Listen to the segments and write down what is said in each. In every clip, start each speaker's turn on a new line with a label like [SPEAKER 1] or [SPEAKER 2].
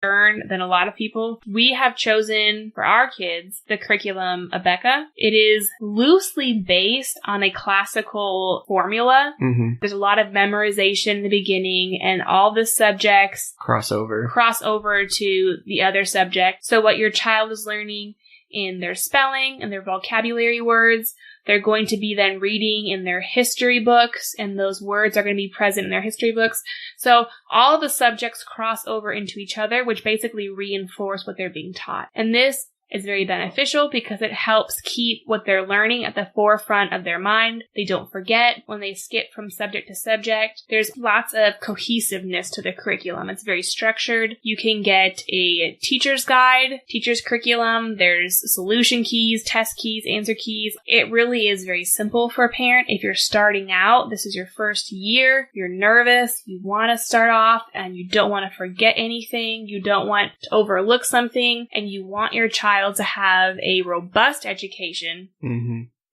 [SPEAKER 1] than a lot of people. We have chosen for our kids the curriculum Abeka. It is loosely based on a classical formula.
[SPEAKER 2] Mm-hmm.
[SPEAKER 1] There's a lot of memorization in the beginning, and all the subjects cross over to the other subject. So what your child is learning in their spelling and their vocabulary words, they're going to be then reading in their history books, and those words are going to be present in their history books. So all of the subjects cross over into each other, which basically reinforce what they're being taught. And this is very beneficial because it helps keep what they're learning at the forefront of their mind. They don't forget when they skip from subject to subject. There's lots of cohesiveness to the curriculum. It's very structured. You can get a teacher's guide, teacher's curriculum. There's solution keys, test keys, answer keys. It really is very simple for a parent. If you're starting out, this is your first year, you're nervous, you want to start off, and you don't want to forget anything, you don't want to overlook something, and you want your child to have a robust education,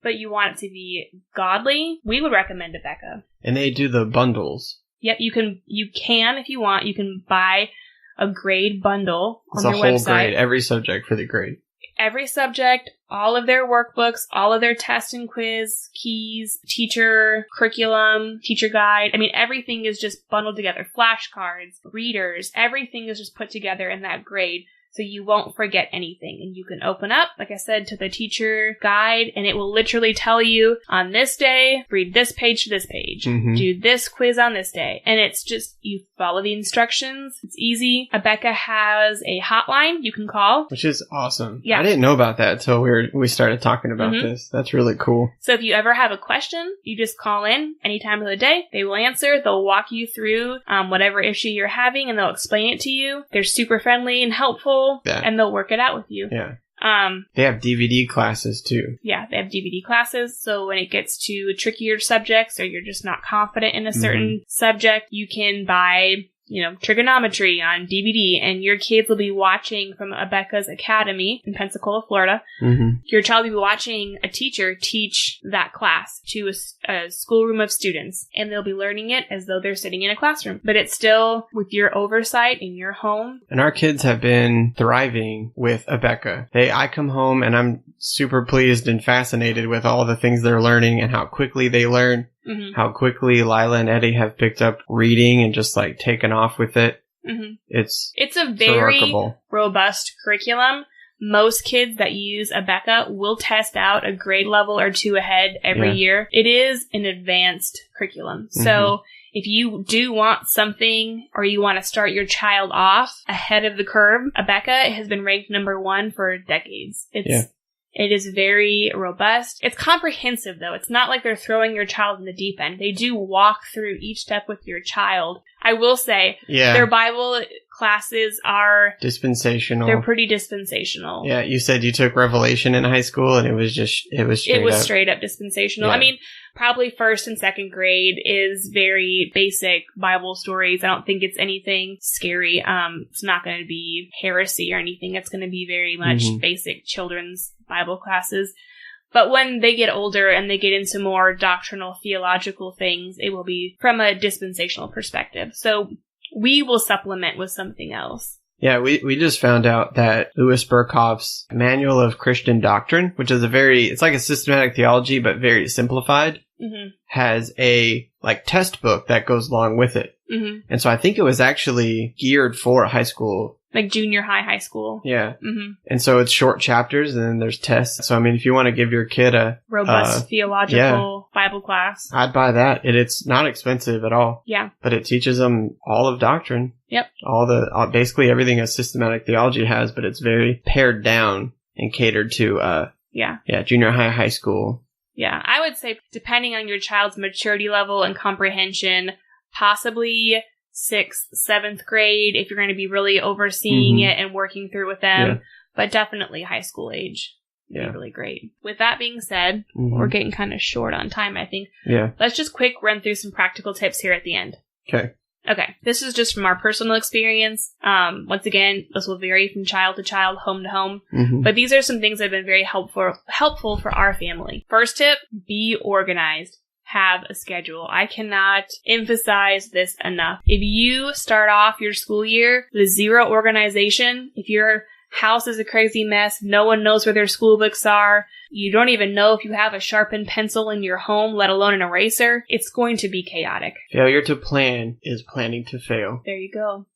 [SPEAKER 1] but you want it to be godly, we would recommend Abeka.
[SPEAKER 2] And they do the bundles.
[SPEAKER 1] Yep, you can if you want, you can buy a grade bundle on their website.
[SPEAKER 2] It's a whole grade, every subject for the grade.
[SPEAKER 1] Every subject, all of their workbooks, all of their test and quiz, keys, teacher, curriculum, teacher guide. I mean, everything is just bundled together. Flashcards, readers, everything is just put together in that grade. So you won't forget anything. And you can open up, like I said, to the teacher guide, and it will literally tell you, on this day, read this page to this page. Do this quiz on this day. And it's just, you follow the instructions. It's easy. Abeka has a hotline you can call.
[SPEAKER 2] Which is awesome.
[SPEAKER 1] Yeah.
[SPEAKER 2] I didn't know about that until we started talking about this. That's really cool.
[SPEAKER 1] So if you ever have a question, you just call in any time of the day. They will answer. They'll walk you through whatever issue you're having, and they'll explain it to you. They're super friendly and helpful.
[SPEAKER 2] Yeah.
[SPEAKER 1] And they'll work it out with you.
[SPEAKER 2] Yeah. They have DVD classes too.
[SPEAKER 1] Yeah, they have DVD classes. So when it gets to trickier subjects, or you're just not confident in a certain subject, you can buy, trigonometry on DVD, and your kids will be watching from Abeka's Academy in Pensacola, Florida. Your child will be watching a teacher teach that class to a schoolroom of students, and they'll be learning it as though they're sitting in a classroom. But it's still with your oversight in your home.
[SPEAKER 2] And our kids have been thriving with Abeka. I come home and I'm super pleased and fascinated with all the things they're learning and how quickly they learn. How quickly Lila and Eddie have picked up reading and just taken off with it. It's a very
[SPEAKER 1] remarkable, robust curriculum. Most kids that use Abeka will test out a grade level or two ahead every year. It is an advanced curriculum. So if you do want something, or you want to start your child off ahead of the curve, Abeka has been ranked #1 for decades. It is very robust. It's comprehensive, though. It's not like they're throwing your child in the deep end. They do walk through each step with your child. I will say, their Bible classes are
[SPEAKER 2] dispensational.
[SPEAKER 1] They're pretty dispensational.
[SPEAKER 2] Yeah, you said you took Revelation in high school, and it was straight up
[SPEAKER 1] dispensational.
[SPEAKER 2] Yeah.
[SPEAKER 1] I mean, probably first and second grade is very basic Bible stories. I don't think it's anything scary. It's not going to be heresy or anything. It's going to be very much basic children's Bible classes. But when they get older and they get into more doctrinal, theological things, it will be from a dispensational perspective. So we will supplement with something else.
[SPEAKER 2] Yeah, we just found out that Louis Berkhof's Manual of Christian Doctrine, which is it's like a systematic theology, but very simplified, has a test book that goes along with it. And so I think it was actually geared for high school.
[SPEAKER 1] Like junior high school.
[SPEAKER 2] Yeah. And so it's short chapters, and then there's tests. So, I mean, if you want to give your kid a
[SPEAKER 1] robust theological Bible class,
[SPEAKER 2] I'd buy that. And it's not expensive at all.
[SPEAKER 1] Yeah.
[SPEAKER 2] But it teaches them all of doctrine.
[SPEAKER 1] Yep.
[SPEAKER 2] Basically everything a systematic theology has, but it's very pared down and catered to, junior high school.
[SPEAKER 1] Yeah. I would say, depending on your child's maturity level and comprehension, possibly 6th, 7th grade, if you're going to be really overseeing it and working through with them, but definitely high school age would be really great. With that being said, we're getting kind of short on time, I think.
[SPEAKER 2] Yeah.
[SPEAKER 1] Let's just quick run through some practical tips here at the end. Okay. This is just from our personal experience. Once again, this will vary from child to child, home to home. But these are some things that have been very helpful for our family. First tip, be organized. have a schedule. I cannot emphasize this enough. If you start off your school year with zero organization, if your house is a crazy mess, no one knows where their school books are, you don't even know if you have a sharpened pencil in your home, let alone an eraser, it's going to be chaotic.
[SPEAKER 2] Failure to plan is planning to fail.
[SPEAKER 1] There you go.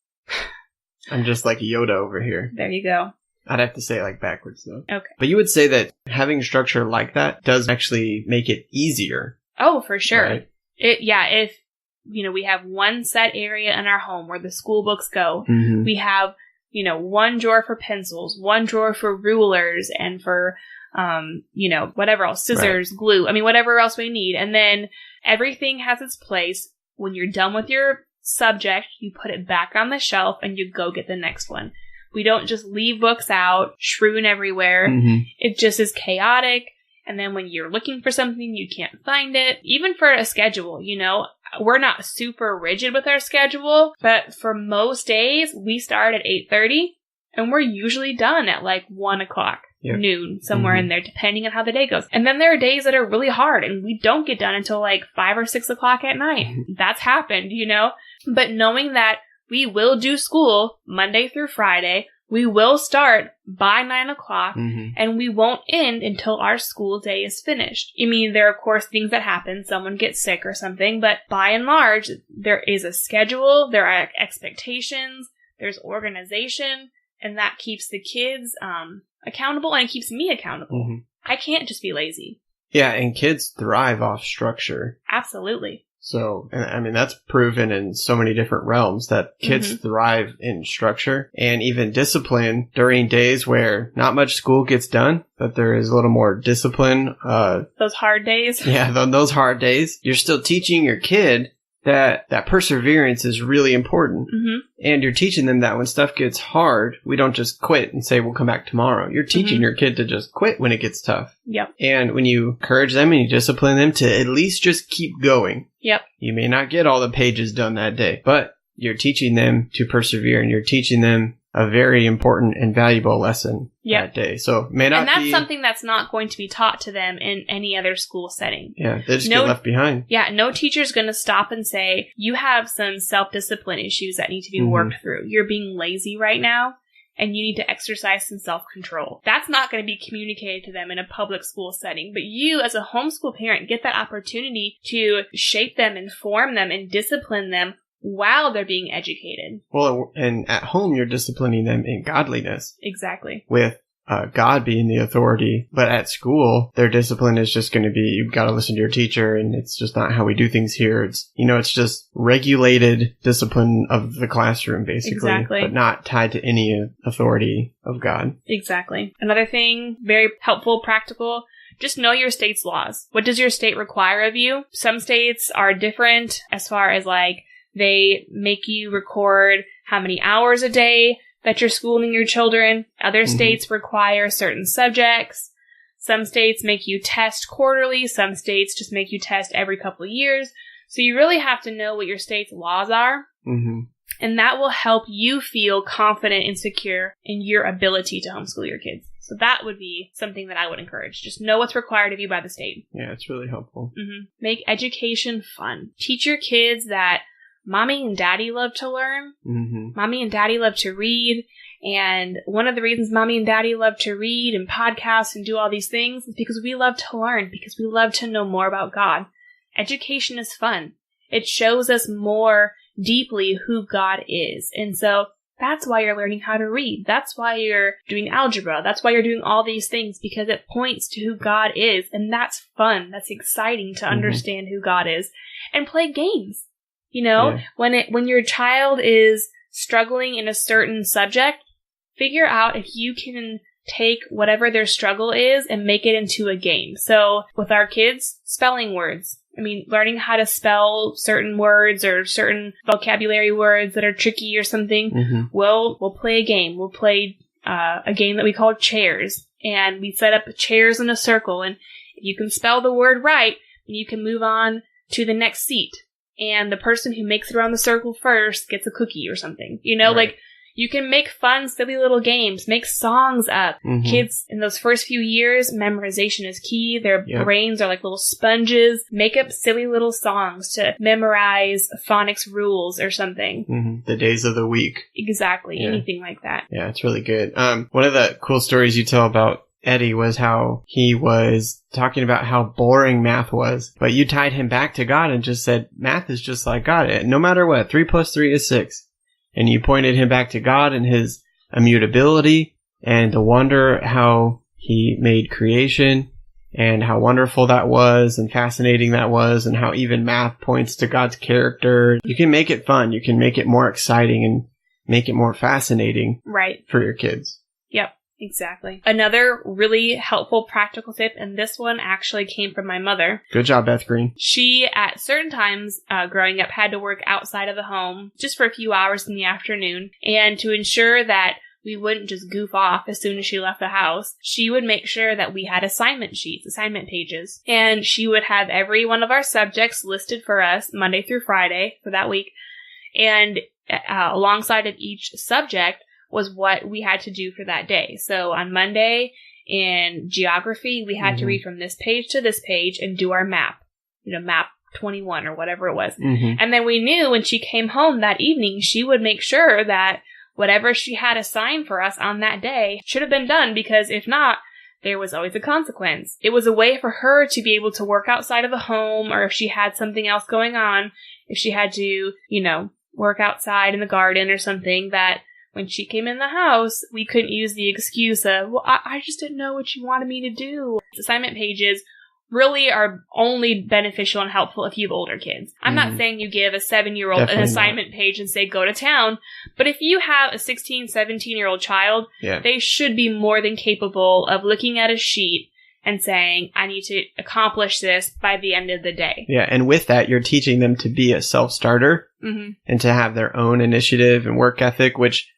[SPEAKER 2] I'm just like Yoda over here.
[SPEAKER 1] There you go.
[SPEAKER 2] I'd have to say it like backwards though.
[SPEAKER 1] Okay.
[SPEAKER 2] But you would say that having structure like that does actually make it easier.
[SPEAKER 1] Oh, for sure.
[SPEAKER 2] Right?
[SPEAKER 1] If, we have one set area in our home where the school books go, we have, one drawer for pencils, one drawer for rulers and for, whatever else, scissors, glue, whatever else we need. And then everything has its place. When you're done with your subject, you put it back on the shelf and you go get the next one. We don't just leave books out, strewn everywhere. It just is chaotic. And then when you're looking for something, you can't find it. Even for a schedule, we're not super rigid with our schedule, but for most days, we start at 8:30 and we're usually done at like 1 o'clock. Noon, somewhere in there, depending on how the day goes. And then there are days that are really hard and we don't get done until like 5 or 6 o'clock at night. That's happened, But knowing that we will do school Monday through Friday, we will start by 9 o'clock, and we won't end until our school day is finished. There are, of course, things that happen. Someone gets sick or something, but by and large, there is a schedule, there are expectations, there's organization, and that keeps the kids accountable, and it keeps me accountable. I can't just be lazy.
[SPEAKER 2] Yeah, and kids thrive off structure.
[SPEAKER 1] Absolutely.
[SPEAKER 2] So, that's proven in so many different realms that kids thrive in structure and even discipline during days where not much school gets done, but there is a little more discipline.
[SPEAKER 1] Those hard days.
[SPEAKER 2] Yeah, those hard days. You're still teaching your kid that perseverance is really important. And you're teaching them that when stuff gets hard, we don't just quit and say, we'll come back tomorrow. You're teaching your kid to just quit when it gets tough.
[SPEAKER 1] Yep.
[SPEAKER 2] And when you encourage them and you discipline them to at least just keep going.
[SPEAKER 1] Yep.
[SPEAKER 2] You may not get all the pages done that day, but you're teaching them to persevere and you're teaching them a very important and valuable lesson that day. So and
[SPEAKER 1] that's something that's not going to be taught to them in any other school setting.
[SPEAKER 2] Yeah, they just get left behind.
[SPEAKER 1] Yeah, no teacher's going to stop and say, you have some self-discipline issues that need to be worked through. You're being lazy right now, and you need to exercise some self-control. That's not going to be communicated to them in a public school setting. But you, as a homeschool parent, get that opportunity to shape them, inform them, and discipline them while they're being educated.
[SPEAKER 2] Well, and at home, you're disciplining them in godliness.
[SPEAKER 1] Exactly.
[SPEAKER 2] With God being the authority. But at school, their discipline is just going to be, you've got to listen to your teacher, and it's just not how we do things here. It's, it's just regulated discipline of the classroom, basically.
[SPEAKER 1] Exactly.
[SPEAKER 2] But not tied to any authority of God.
[SPEAKER 1] Exactly. Another thing, very helpful, practical, just know your state's laws. What does your state require of you? Some states are different as far as they make you record how many hours a day that you're schooling your children. Other states require certain subjects. Some states make you test quarterly. Some states just make you test every couple of years. So you really have to know what your state's laws are. And that will help you feel confident and secure in your ability to homeschool your kids. So that would be something that I would encourage. Just know what's required of you by the state.
[SPEAKER 2] Yeah, it's really helpful.
[SPEAKER 1] Make education fun. Teach your kids that Mommy and Daddy love to learn. Mommy and Daddy love to read. And one of the reasons Mommy and Daddy love to read and podcast and do all these things is because we love to learn, because we love to know more about God. Education is fun. It shows us more deeply who God is. And so that's why you're learning how to read. That's why you're doing algebra. That's why you're doing all these things, because it points to who God is. And that's fun. That's exciting to understand who God is. And play games. When your child is struggling in a certain subject, figure out if you can take whatever their struggle is and make it into a game. So with our kids, spelling words. Learning how to spell certain words or certain vocabulary words that are tricky or something. We'll play a game. We'll play a game that we call chairs. And we set up chairs in a circle. And if you can spell the word right, then you can move on to the next seat. And the person who makes it around the circle first gets a cookie or something. Right. You can make fun, silly little games. Make songs up.
[SPEAKER 2] Mm-hmm.
[SPEAKER 1] Kids, in those first few years, memorization is key. Their brains are like little sponges. Make up silly little songs to memorize phonics rules or something.
[SPEAKER 2] Mm-hmm. The days of the week.
[SPEAKER 1] Exactly. Yeah. Anything like that.
[SPEAKER 2] Yeah, it's really good. One of the cool stories you tell about Eddie was how he was talking about how boring math was, but you tied him back to God and just said, math is just like God. No matter what, 3 + 3 is 6. And you pointed him back to God and his immutability and the wonder how he made creation and how wonderful that was and fascinating that was, and how even math points to God's character. You can make it fun. You can make it more exciting and make it more fascinating for your kids.
[SPEAKER 1] Yep. Exactly. Another really helpful practical tip, and this one actually came from my mother.
[SPEAKER 2] Good job, Beth Green.
[SPEAKER 1] She, at certain times growing up, had to work outside of the home just for a few hours in the afternoon. And to ensure that we wouldn't just goof off as soon as she left the house, she would make sure that we had assignment sheets, assignment pages. And she would have every one of our subjects listed for us Monday through Friday for that week. And alongside of each subject was what we had to do for that day. So on Monday in geography, we had to read from this page to this page and do our map, map 21 or whatever it was. And then we knew when she came home that evening, she would make sure that whatever she had assigned for us on that day should have been done, because if not, there was always a consequence. It was a way for her to be able to work outside of the home, or if she had something else going on, if she had to, work outside in the garden or something, that when she came in the house, we couldn't use the excuse of, well, I just didn't know what you wanted me to do. Assignment pages really are only beneficial and helpful if you have older kids. I'm not saying you give a 7-year-old an assignment page and say, go to town. But if you have a 16, 17-year-old child, they should be more than capable of looking at a sheet and saying, I need to accomplish this by the end of the day.
[SPEAKER 2] Yeah, and with that, you're teaching them to be a self-starter and to have their own initiative and work ethic, which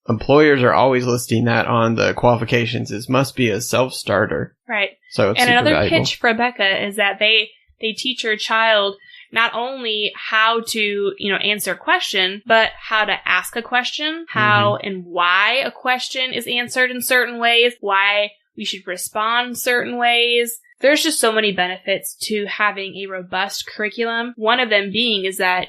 [SPEAKER 2] employers are always listing that on the qualifications, is must be a self-starter.
[SPEAKER 1] Right.
[SPEAKER 2] So it's
[SPEAKER 1] and
[SPEAKER 2] super
[SPEAKER 1] another
[SPEAKER 2] valuable.
[SPEAKER 1] pitch for Becca is that they teach your child not only how to, answer a question, but how to ask a question, how and why a question is answered in certain ways, why we should respond certain ways. There's just so many benefits to having a robust curriculum. One of them being is that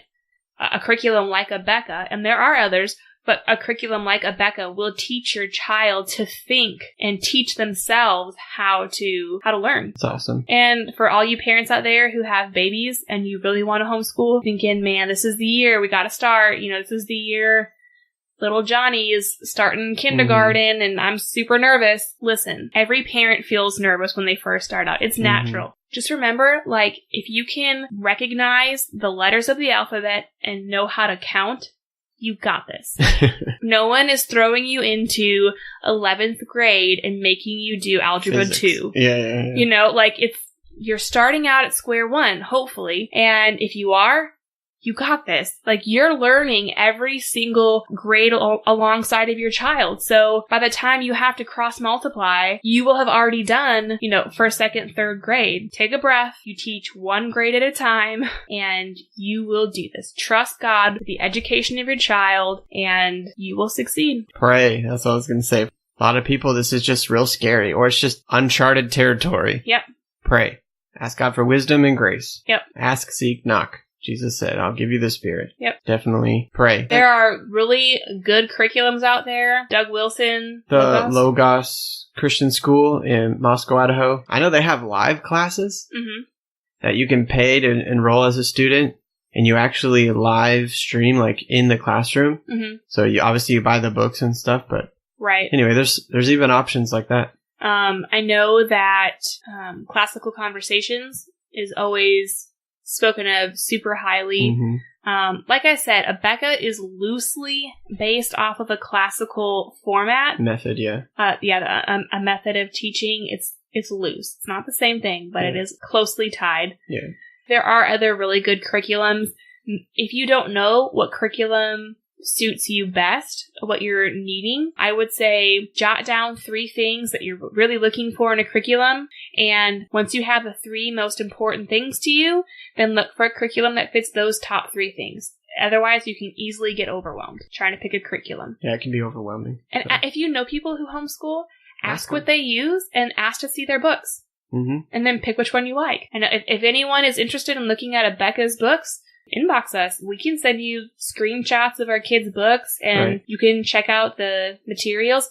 [SPEAKER 1] a curriculum like a Becca, and there are others, but a curriculum like a Becca will teach your child to think and teach themselves how to learn.
[SPEAKER 2] That's awesome.
[SPEAKER 1] And for all you parents out there who have babies and you really want to homeschool, thinking, man, this is the year we got to start. This is the year little Johnny is starting kindergarten and I'm super nervous. Listen, every parent feels nervous when they first start out. It's natural. Just remember, if you can recognize the letters of the alphabet and know how to count, you got this. No one is throwing you into 11th grade and making you do algebra
[SPEAKER 2] Physics.
[SPEAKER 1] 2.
[SPEAKER 2] Yeah.
[SPEAKER 1] You're starting out at square one, hopefully. And if you are, you got this. You're learning every single grade alongside of your child. So by the time you have to cross multiply, you will have already done, first, second, third grade. Take a breath. You teach one grade at a time and you will do this. Trust God with the education of your child and you will succeed.
[SPEAKER 2] Pray. That's what I was going to say. A lot of people, this is just real scary, or it's just uncharted territory.
[SPEAKER 1] Yep.
[SPEAKER 2] Pray. Ask God for wisdom and grace.
[SPEAKER 1] Yep.
[SPEAKER 2] Ask, seek, knock. Jesus said, I'll give you the Spirit.
[SPEAKER 1] Yep.
[SPEAKER 2] Definitely pray.
[SPEAKER 1] There are really good curriculums out there. Doug Wilson.
[SPEAKER 2] The Logos Christian School in Moscow, Idaho. I know they have live classes that you can pay to enroll as a student, and you actually live stream in the classroom. So you buy the books and stuff, but anyway, there's even options like that.
[SPEAKER 1] I know that Classical Conversations is always spoken of super highly. Like I said, a Becca is loosely based off of a classical format.
[SPEAKER 2] Method, yeah.
[SPEAKER 1] A method of teaching. It's loose. It's not the same thing, but it is closely tied.
[SPEAKER 2] Yeah.
[SPEAKER 1] There are other really good curriculums. If you don't know what curriculum suits you best, what you're needing, I would say jot down 3 things that you're really looking for in a curriculum. And once you have the 3 most important things to you, then look for a curriculum that fits those top 3 things. Otherwise, you can easily get overwhelmed trying to pick a curriculum.
[SPEAKER 2] Yeah, it can be overwhelming.
[SPEAKER 1] And if you know people who homeschool, ask what they use and ask to see their books. Mm-hmm. And then pick which one you like. And if anyone is interested in looking at Becca's books, inbox us. We can send you screenshots of our kids' books, and you can check out the materials.